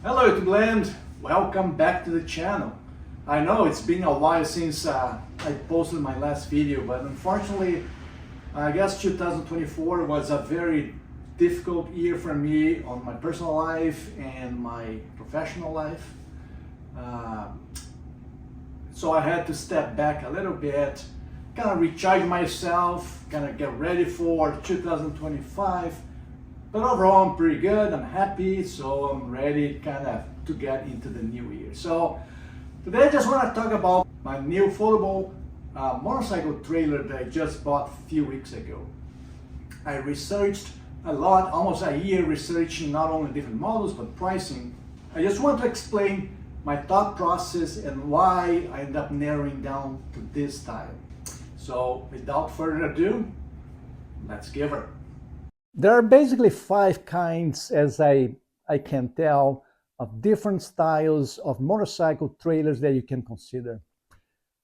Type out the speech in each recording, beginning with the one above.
Hello YouTube land, welcome back to the channel. I know it's been a while since I posted my last video, but unfortunately I guess 2024 was a very difficult year for me on my personal life and my professional life. So I had to step back a little bit, kind of recharge myself, kind of get ready for 2025. But overall, I'm pretty good, I'm happy, so I'm ready kind of to get into the new year. So today I just want to talk about my new foldable motorcycle trailer that I just bought a few weeks ago. I researched a lot, almost a year researching not only different models, but pricing. I just want to explain my thought process and why I end up narrowing down to this style. So without further ado, let's give her. There are basically 5 kinds, as I can tell, of different styles of motorcycle trailers that you can consider.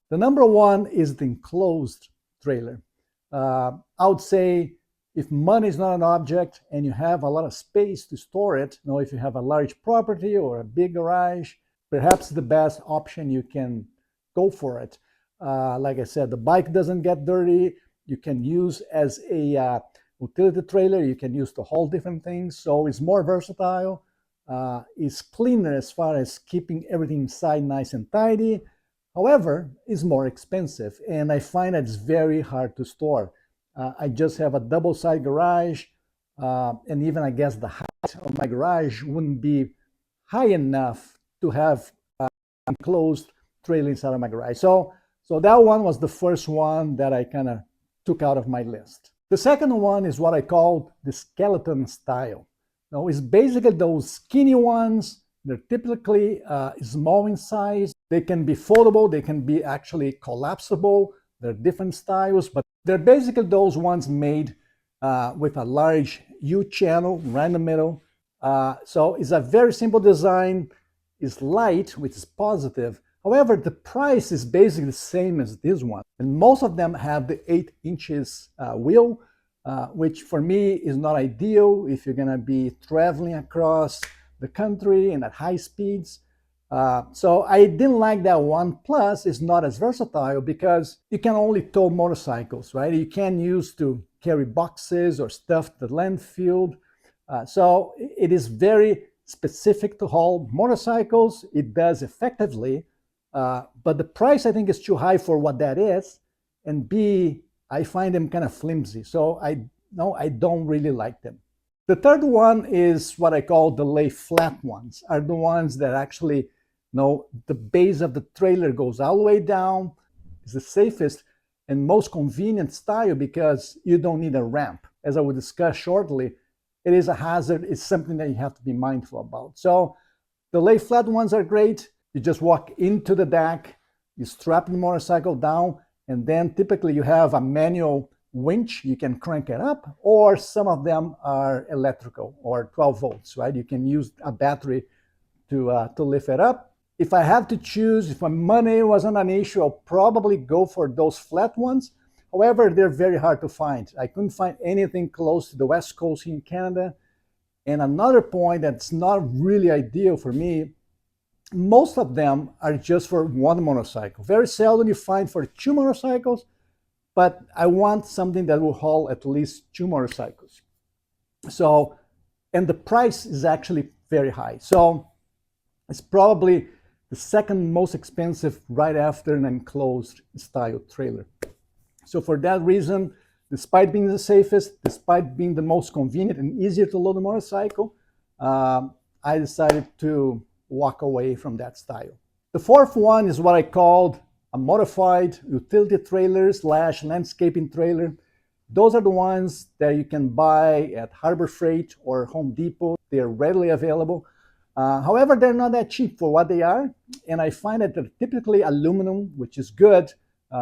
The number one is the enclosed trailer. I would say if money is not an object and you have a lot of space to store it, if you have a large property or a big garage, perhaps the best option, you can go for it. Like I said, the bike doesn't get dirty. You can use as a utility trailer, you can use to haul different things, so it's more versatile. It's cleaner as far as keeping everything inside nice and tidy. However, it's more expensive, and I find it's very hard to store. I just have a double-side garage, and even I guess the height of my garage wouldn't be high enough to have enclosed trailer inside of my garage. So that one was the first one that I kind of took out of my list. The second one is what I call the skeleton style. Now, it's basically those skinny ones. They're typically small in size. They can be foldable. They can be actually collapsible. They're different styles, but they're basically those ones made with a large U-channel right in the middle. So it's a very simple design. It's light, which is positive. However, the price is basically the same as this one. And most of them have the 8 inches wheel, which for me is not ideal if you're gonna be traveling across the country and at high speeds. So I didn't like that one. Plus, it's not as versatile because you can only tow motorcycles, right? You can't use to carry boxes or stuff to the landfill. So it is very specific to haul motorcycles. It does effectively. But the price, I think, is too high for what that is. And B, I find them kind of flimsy. So I don't really like them. The third one is what I call the lay flat ones, are the ones that actually, the base of the trailer goes all the way down. It's the safest and most convenient style because you don't need a ramp. As I will discuss shortly, it is a hazard. It's something that you have to be mindful about. So the lay flat ones are great. You just walk into the deck, you strap the motorcycle down, and then typically you have a manual winch. You can crank it up, or some of them are electrical or 12 volts, right? You can use a battery to lift it up. If I have to choose, if my money wasn't an issue, I'll probably go for those flat ones. However, they're very hard to find. I couldn't find anything close to the West Coast here in Canada. And another point that's not really ideal for me, most of them are just for one motorcycle. Very seldom you find for 2 motorcycles, but I want something that will haul at least 2 motorcycles. So, and the price is actually very high. So it's probably the second most expensive right after an enclosed style trailer. So for that reason, despite being the safest, despite being the most convenient and easier to load a motorcycle, I decided to walk away from that style. The fourth one is what I called a modified utility trailer / landscaping trailer. Those are the ones that you can buy at Harbor Freight or Home Depot. They are readily available. However, they're not that cheap for what they are. And I find that they're typically aluminum, which is good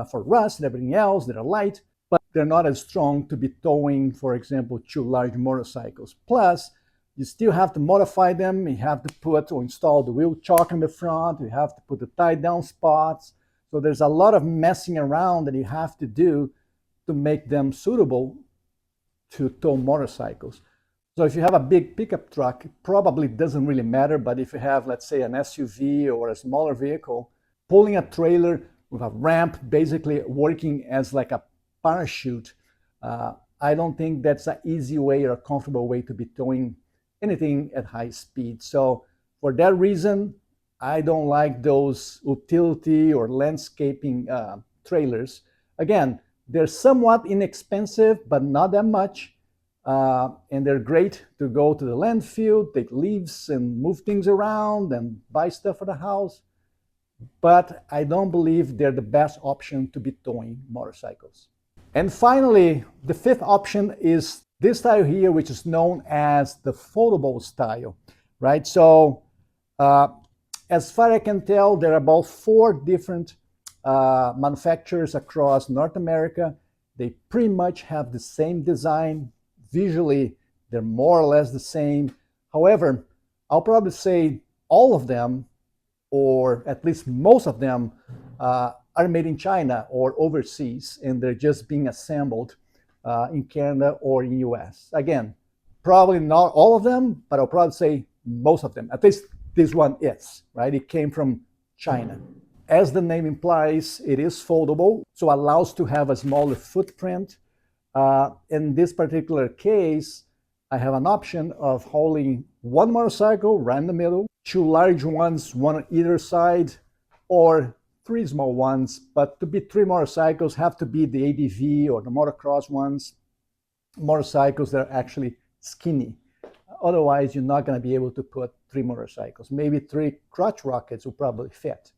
for rust and everything else. They're light, but they're not as strong to be towing, for example, 2 large motorcycles. Plus, you still have to modify them. You have to put or install the wheel chock in the front. You have to put the tie-down spots. So there's a lot of messing around that you have to do to make them suitable to tow motorcycles. So if you have a big pickup truck, it probably doesn't really matter, but if you have, let's say, an SUV or a smaller vehicle, pulling a trailer with a ramp basically working as like a parachute, I don't think that's an easy way or a comfortable way to be towing anything at high speed. So for that reason, I don't like those utility or landscaping trailers. Again, they're somewhat inexpensive, but not that much. And they're great to go to the landfill, take leaves and move things around and buy stuff for the house. But I don't believe they're the best option to be towing motorcycles. And finally, the fifth option is this style here, which is known as the foldable style, right? So as far as I can tell, there are about 4 different manufacturers across North America. They pretty much have the same design. Visually, they're more or less the same. However, I'll probably say all of them, or at least most of them, are made in China or overseas, and they're just being assembled in Canada or in US. Again, probably not all of them, but I'll probably say most of them. At least this one is, right? It came from China. As the name implies, it is foldable, so allows to have a smaller footprint. In this particular case, I have an option of hauling 1 motorcycle right in the middle, 2 large ones, 1 on either side, or 3 small ones. But to be 3 motorcycles, have to be the ADV or the motocross ones, motorcycles that are actually skinny. Otherwise, you're not going to be able to put 3 motorcycles. Maybe 3 crotch rockets will probably fit.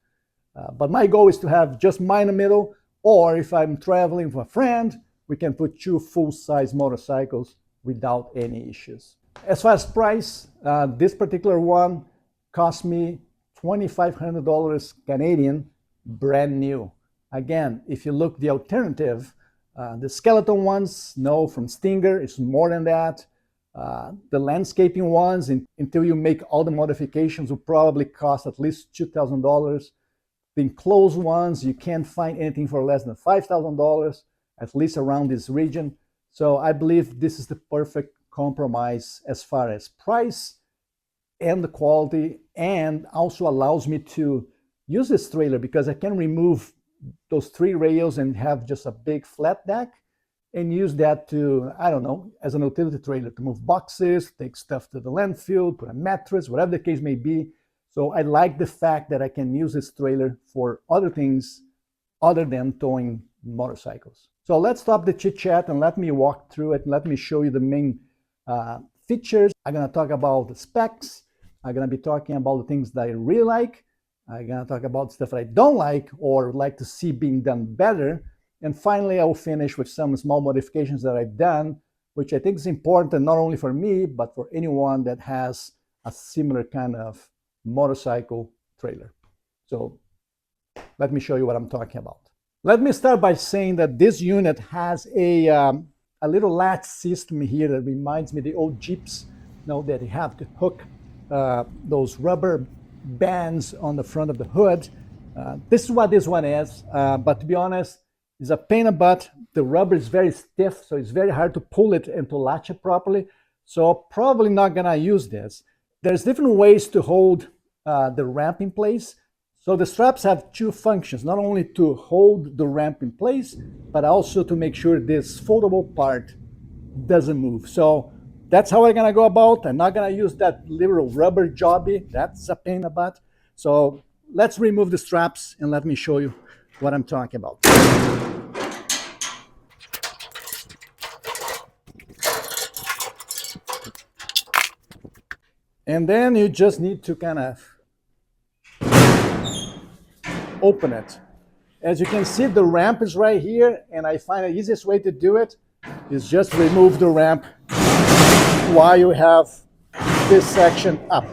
But my goal is to have just mine in the middle, or if I'm traveling with a friend, we can put 2 full-size motorcycles without any issues. As far as price, this particular one cost me $2,500 Canadian, brand new. Again, if you look the alternative, the skeleton ones, no, from Stinger, it's more than that. The landscaping ones, until you make all the modifications, will probably cost at least $2,000. The enclosed ones, you can't find anything for less than $5,000, at least around this region. So I believe this is the perfect compromise as far as price and the quality, and also allows me to use this trailer because I can remove those 3 rails and have just a big flat deck and use that to, I don't know, as an utility trailer to move boxes, take stuff to the landfill, put a mattress, whatever the case may be. So I like the fact that I can use this trailer for other things other than towing motorcycles. So let's stop the chit chat and let me walk through it and let me show you the main features. I'm going to talk about the specs. I'm going to be talking about the things that I really like. I'm going to talk about stuff that I don't like or would like to see being done better. And finally, I will finish with some small modifications that I've done, which I think is important not only for me, but for anyone that has a similar kind of motorcycle trailer. So let me show you what I'm talking about. Let me start by saying that this unit has a little latch system here that reminds me of the old Jeeps, that you have to hook those rubber bands on the front of the hood. This is what this one is, but to be honest, it's a pain in the butt. The rubber is very stiff, so it's very hard to pull it and to latch it properly. So probably not gonna use this. There's different ways to hold the ramp in place. So the straps have 2 functions, not only to hold the ramp in place, but also to make sure this foldable part doesn't move. So that's how I'm gonna go about. I'm not gonna use that little rubber jobby. That's a pain in the butt. So let's remove the straps and let me show you what I'm talking about. And then you just need to kind of open it. As you can see, the ramp is right here, and I find the easiest way to do it is just remove the ramp while you have this section up.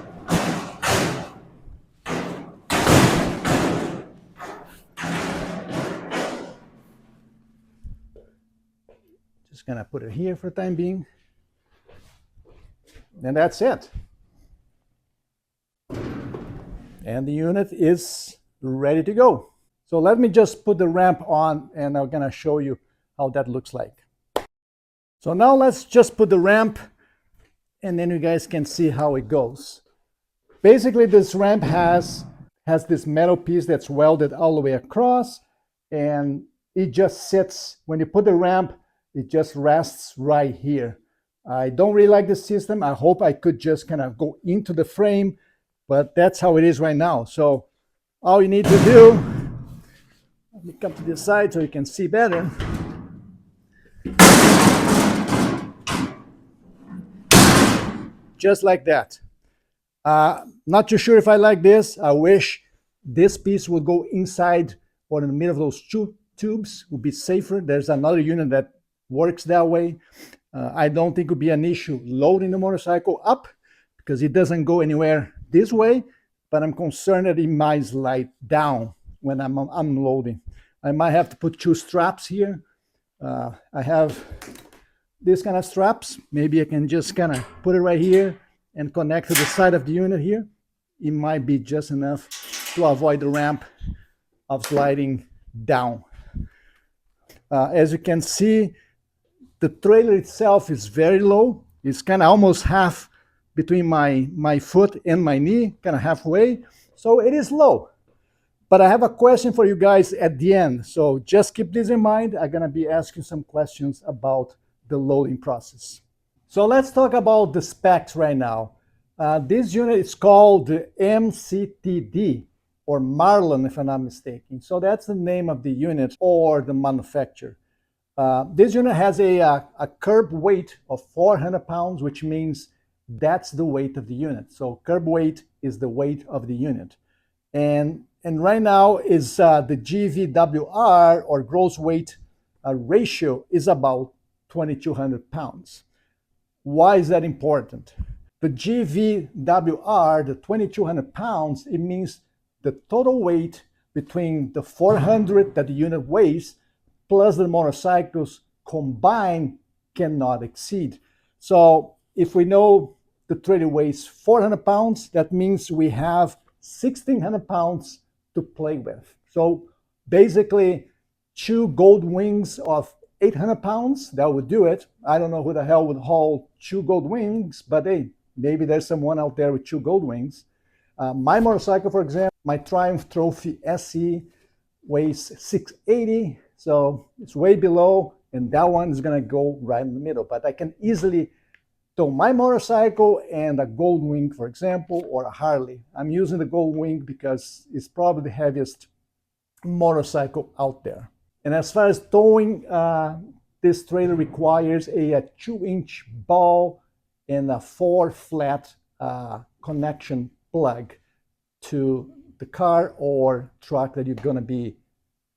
Just gonna put it here for the time being. And that's it. And the unit is ready to go. So let me just put the ramp on and I'm gonna show you how that looks like. So now let's just put the ramp and then you guys can see how it goes. Basically, this ramp has this metal piece that's welded all the way across, and it just sits. When you put the ramp, it just rests right here. I don't really like this system. I hope I could just kind of go into the frame, but that's how it is right now. So all you need to do, let me come to this side so you can see better. Just like that. Not too sure if I like this. I wish this piece would go inside or in the middle of those two tubes, would be safer. There's another unit that works that way. I don't think it would be an issue loading the motorcycle up because it doesn't go anywhere this way, but I'm concerned that it might slide down when I'm unloading. I might have to put two straps here. I have this kind of straps. Maybe I can just kind of put it right here and connect to the side of the unit here. It might be just enough to avoid the ramp of sliding down. As you can see, the trailer itself is very low. It's kind of almost half between my foot and my knee, kind of halfway. So it is low. But I have a question for you guys at the end. So just keep this in mind. I'm going to be asking some questions about the loading process. So let's talk about the specs right now. This unit is called the MCTD, or Marlin, if I'm not mistaken. So that's the name of the unit or the manufacturer. This unit has a curb weight of 400 pounds, which means that's the weight of the unit. So curb weight is the weight of the unit. And right now is the GVWR, or gross weight ratio, is about 2,200 pounds. Why is that important? The GVWR, the 2,200 pounds, it means the total weight between the 400 that the unit weighs plus the motorcycles combined cannot exceed. So if we know the trailer weighs 400 pounds, that means we have 1,600 pounds to play with. So basically, two gold wings of 800 pounds, that would do it. I don't know who the hell would haul two gold wings, but hey, maybe there's someone out there with two gold wings. My motorcycle, for example, my Triumph Trophy SE weighs 680, so it's way below, and that one is gonna go right in the middle. But I can easily tow my motorcycle and a gold wing, for example, or a Harley. I'm using the gold wing because it's probably the heaviest motorcycle out there. And as far as towing, this trailer requires a 2-inch ball and a 4-flat connection plug to the car or truck that you're going to be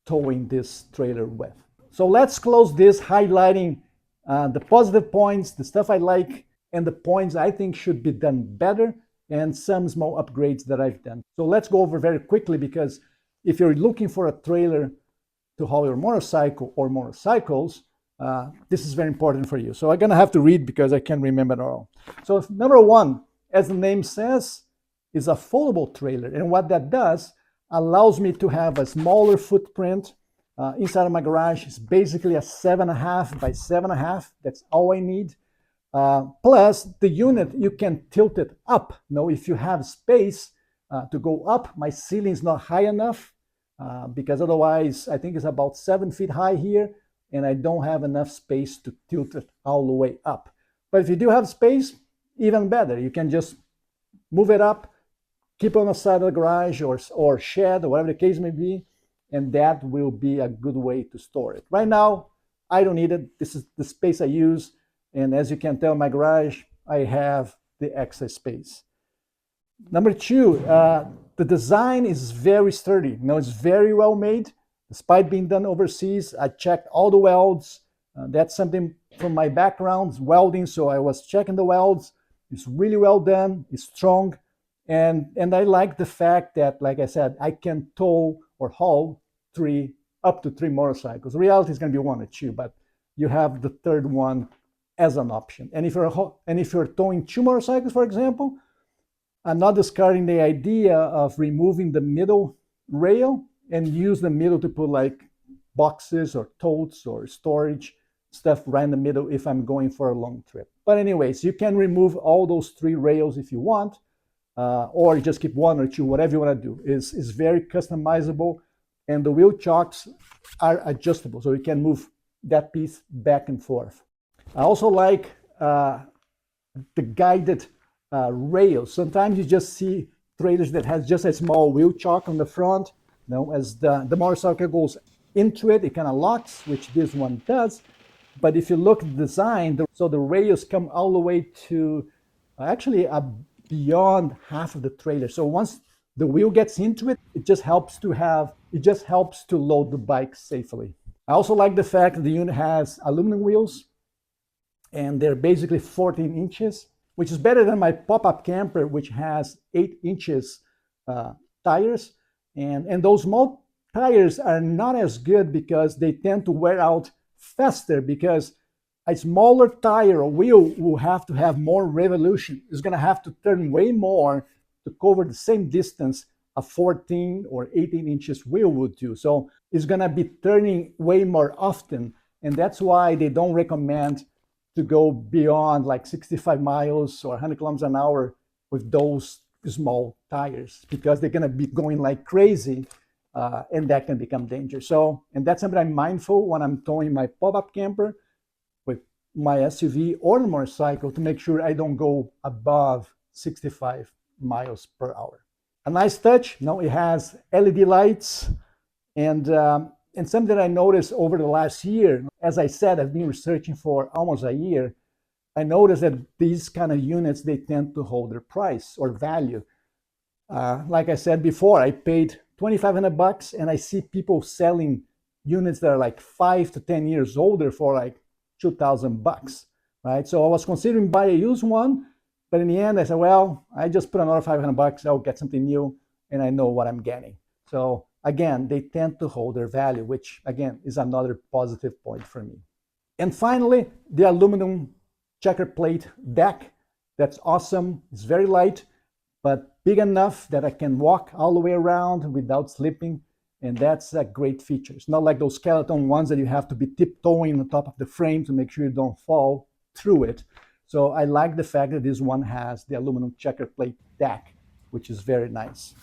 towing this trailer with. So let's close this highlighting the positive points, the stuff I like, and the points I think should be done better, and some small upgrades that I've done. So let's go over very quickly, because if you're looking for a trailer to haul your motorcycle or motorcycles, this is very important for you. So I'm gonna have to read because I can't remember it all. So number one, as the name says, is a foldable trailer. And what that does, allows me to have a smaller footprint inside of my garage. It's basically a 7.5 by 7.5. That's all I need. Plus the unit, you can tilt it up. Now, if you have space to go up, my ceiling is not high enough because otherwise I think it's about 7 feet high here, and I don't have enough space to tilt it all the way up. But if you do have space, even better. You can just move it up, keep it on the side of the garage or shed or whatever the case may be, and that will be a good way to store it. Right now, I don't need it. This is the space I use, and as you can tell in my garage, I have the extra space. Number two, the design is very sturdy. You know, it's very well made. Despite being done overseas, I checked all the welds. That's something from my background, welding, so I was checking the welds. It's really well done, it's strong, and I like the fact that, like I said, I can tow or haul up to three motorcycles. The reality is going to be one or two, but you have the third one as an option. And if you're towing two motorcycles, for example, I'm not discarding the idea of removing the middle rail and use the middle to put like boxes or totes or storage. stuff right in the middle if I'm going for a long trip. But anyways, you can remove all those 3 rails if you want, or just keep 1 or 2, whatever you want to do. It's very customizable, and the wheel chocks are adjustable, so you can move that piece back and forth. I also like the guided rails. Sometimes you just see trailers that has just a small wheel chock on the front. You know, as the motorcycle goes into it, it kind of locks, which this one does. But if you look at the design, so the rails come all the way to actually beyond half of the trailer. So once the wheel gets into it, it just helps to load the bike safely. I also like the fact that the unit has aluminum wheels, and they're basically 14 inches, which is better than my pop-up camper, which has 8 inches tires. And those small tires are not as good because they tend to wear out faster, because a smaller tire or wheel will have to have more revolution. It's going to have to turn way more to cover the same distance a 14 or 18 inches wheel would do. So it's going to be turning way more often. And that's why they don't recommend to go beyond like 65 miles or 100 kilometers an hour with those small tires, because they're going to be going like crazy, and that can become dangerous. So, and that's something I'm mindful when I'm towing my pop-up camper with my SUV or the motorcycle, to make sure I don't go above 65 miles per hour. A nice touch, now it has LED lights, and something that I noticed over the last year, as I said, I've been researching for almost a year. I noticed that these kind of units, they tend to hold their price or value. Like I said before, I paid $2,500, and I see people selling units that are like 5 to 10 years older for like $2,000, right? So I was considering buy a used one, but in the end I said, well, I just put another $500, I'll get something new, and I know what I'm getting. So again, they tend to hold their value, which again is another positive point for me. And finally, the aluminum checker plate deck. That's awesome. It's very light, but big enough that I can walk all the way around without slipping. And that's a great feature. It's not like those skeleton ones that you have to be tiptoeing on top of the frame to make sure you don't fall through it. So I like the fact that this one has the aluminum checker plate deck, which is very nice.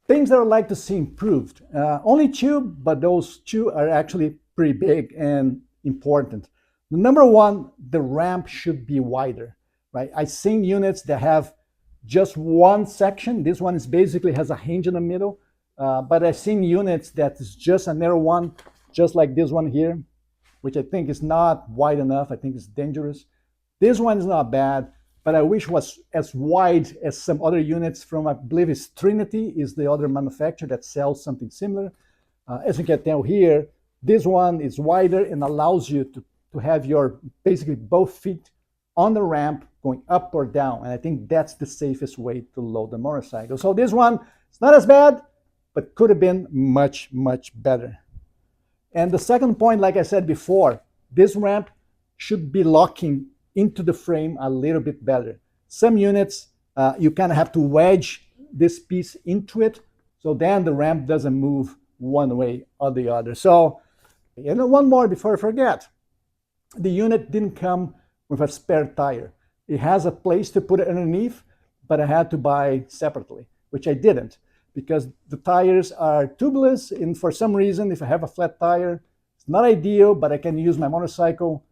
Things that I'd like to see improved. Only 2, but those 2 are actually pretty big and important. Number 1, the ramp should be wider, right? I've seen units that have just one section. This one is basically has a hinge in the middle, but I've seen units that is just a narrow one, just like this one here, which I think is not wide enough. I think it's dangerous. This one is not bad, but I wish was as wide as some other units from, I believe it's Trinity is the other manufacturer that sells something similar. As you can tell here, this one is wider and allows you to have your basically both feet on the ramp going up or down. And I think that's the safest way to load the motorcycle. So this one, it's not as bad, but could have been much, much better. And the second point, like I said before, this ramp should be locking into the frame a little bit better. Some units, you kind of have to wedge this piece into it, so then the ramp doesn't move one way or the other. So, you know, one more before I forget. The unit didn't come with a spare tire. It has a place to put it underneath, but I had to buy separately, which I didn't, because the tires are tubeless, and for some reason, if I have a flat tire, it's not ideal, but I can use my motorcycle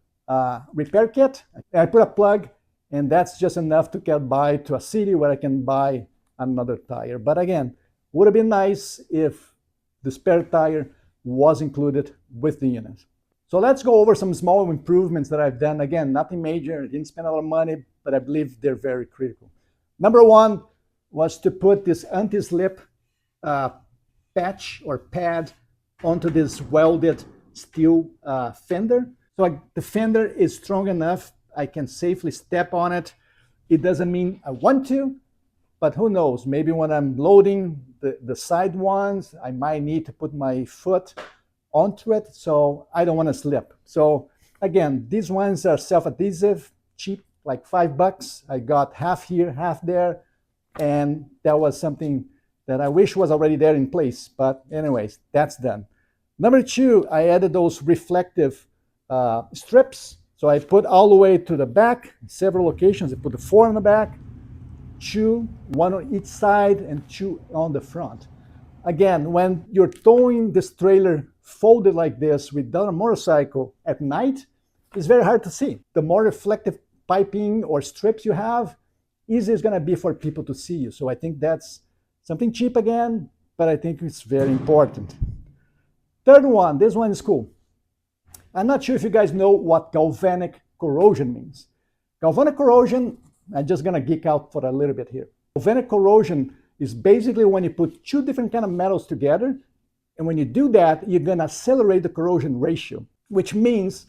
repair kit. I put a plug, and that's just enough to get by to a city where I can buy another tire. But again, would have been nice if the spare tire was included with the unit. So let's go over some small improvements that I've done. Again, nothing major, I didn't spend a lot of money, but I believe they're very critical. Number 1 was to put this anti-slip patch or pad onto this welded steel fender. So the fender is strong enough, I can safely step on it. It doesn't mean I want to, but who knows, maybe when I'm loading the side ones, I might need to put my foot onto it, so I don't want to slip. So again, these ones are self-adhesive, cheap, like $5. I got half here, half there, and that was something that I wish was already there in place. But anyways, that's done. Number 2, I added those reflective strips. So I put all the way to the back, several locations. I put the 4 on the back, 2, 1 on each side, and 2 on the front. Again, when you're towing this trailer folded like this without a motorcycle at night, it's very hard to see. The more reflective piping or strips you have, easier it's going to be for people to see you. So I think that's something cheap again, but I think it's very important. Third one, this one is cool. I'm not sure if you guys know what galvanic corrosion means. Galvanic corrosion, I'm just going to geek out for a little bit here. Galvanic corrosion is basically when you put 2 different kind of metals together, and when you do that, you're going to accelerate the corrosion ratio, which means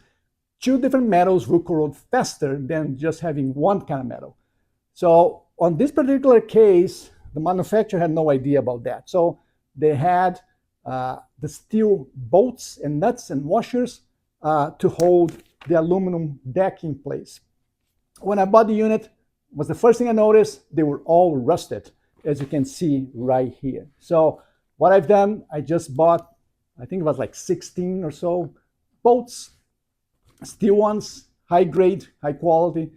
2 different metals will corrode faster than just having one kind of metal. So on this particular case, the manufacturer had no idea about that. So they had the steel bolts and nuts and washers to hold the aluminum deck in place. When I bought the unit, was the first thing I noticed, they were all rusted, as you can see right here. So what I've done, I just bought, I think it was like 16 or so bolts, steel ones, high grade, high quality,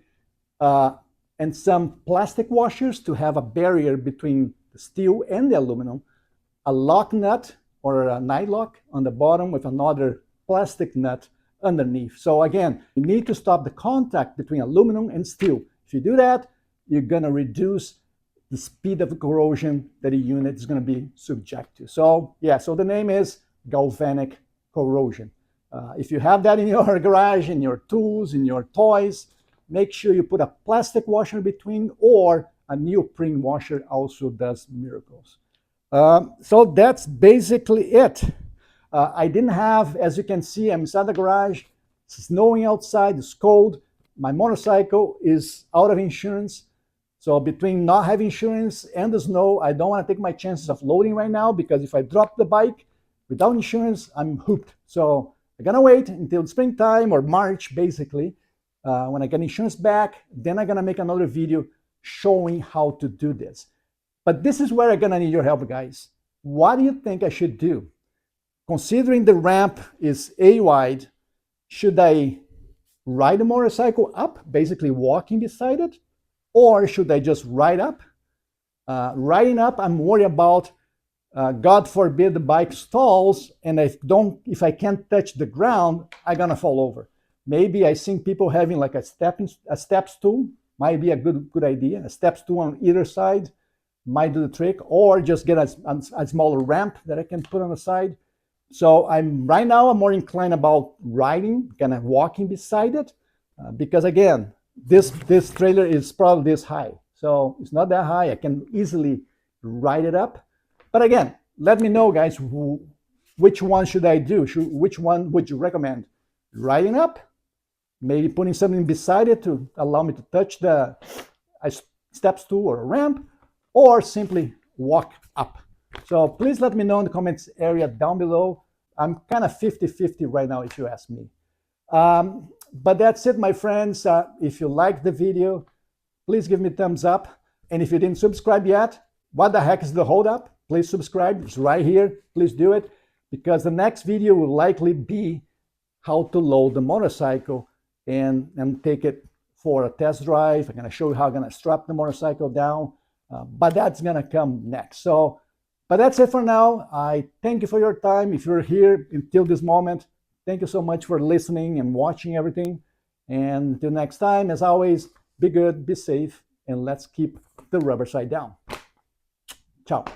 and some plastic washers to have a barrier between the steel and the aluminum, a lock nut or a night lock on the bottom with another plastic nut underneath. So again, you need to stop the contact between aluminum and steel. If you do that, you're gonna reduce the speed of corrosion that a unit is gonna be subject to. So yeah, so the name is galvanic corrosion. If you have that in your garage, in your tools, in your toys, make sure you put a plastic washer between, or a neoprene washer also does miracles. So that's basically it. I didn't have, as you can see, I'm inside the garage. It's snowing outside, it's cold. My motorcycle is out of insurance. So between not having insurance and the snow, I don't want to take my chances of loading right now, because if I drop the bike without insurance, I'm hooked. So I'm gonna wait until springtime or March, basically, when I get insurance back. Then I'm gonna make another video showing how to do this. But this is where I'm gonna need your help, guys. What do you think I should do? Considering the ramp is A-wide, should I ride a motorcycle up, basically walking beside it? Or should I just ride up? Riding up, I'm worried about, God forbid the bike stalls, and if I can't touch the ground, I'm gonna fall over. Maybe I seen people having like a step stool, might be a good idea. A step stool on either side might do the trick, or just get a smaller ramp that I can put on the side. So right now I'm more inclined about riding, kind of walking beside it, because again, this trailer is probably this high. So it's not that high. I can easily ride it up. But again, let me know, guys, which one should I do? Which one would you recommend? Riding up, maybe putting something beside it to allow me to touch a step stool or a ramp, or simply walk up. So please let me know in the comments area down below. I'm kind of 50-50 right now, if you ask me. But that's it, my friends. If you liked the video, please give me a thumbs up. And if you didn't subscribe yet, what the heck is the holdup? Please subscribe. It's right here. Please do it, because the next video will likely be how to load the motorcycle and take it for a test drive. I'm going to show you how I'm going to strap the motorcycle down, but that's going to come next. So, but that's it for now. I thank you for your time. If you're here until this moment, thank you so much for listening and watching everything. And until next time, as always, be good, be safe, and let's keep the rubber side down. Ciao.